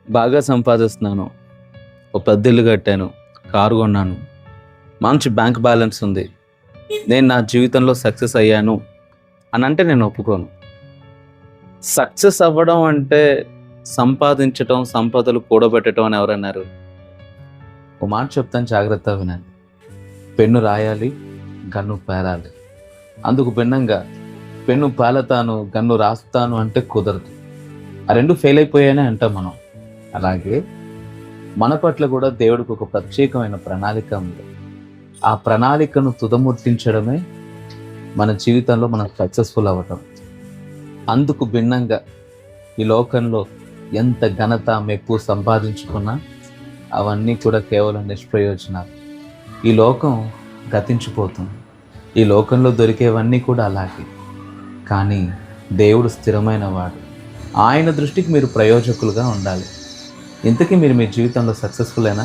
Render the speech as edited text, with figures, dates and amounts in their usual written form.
బాగా సంపాదిస్తున్నాను, ఒక పెద్ద ఇల్లు కట్టాను, కారు కొన్నాను, మంచి బ్యాంక్ బ్యాలెన్స్ ఉంది, నేను నా జీవితంలో సక్సెస్ అయ్యాను అని అంటే నేను ఒప్పుకోను. సక్సెస్ అవ్వడం అంటే సంపాదించటం, సంపదలు కూడబెట్టడం అని ఎవరన్నారు? ఒక మాట చెప్తాను, జాగ్రత్తగా వినండి. పెన్ను రాయాలి, గన్ను పేరాలి. అందుకు భిన్నంగా పెన్ను పేలతాను, గన్ను రాస్తాను అంటే కుదరదు. ఆ రెండు ఫెయిల్ అయిపోయాయనే అంటాం మనం. అలాగే మన పట్ల కూడా దేవుడికి ఒక ప్రత్యేకమైన ప్రణాళిక ఉంది. ఆ ప్రణాళికను తుదముట్టించడమే మన జీవితంలో మనం సక్సెస్ఫుల్ అవ్వటం. అందుకు భిన్నంగా ఈ లోకంలో ఎంత ఘనత, మెప్పు సంపాదించుకున్నా అవన్నీ కూడా కేవలం నిష్ప్రయోజనాలు. ఈ లోకం గతించిపోతుంది, ఈ లోకంలో దొరికేవన్నీ కూడా అలాగే. కానీ దేవుడు స్థిరమైన వాడు. ఆయన దృష్టికి మీరు ప్రయోజకులుగా ఉండాలి. ఇంతకీ మీరు మీ జీవితంలో సక్సెస్ఫుల్ అయినా?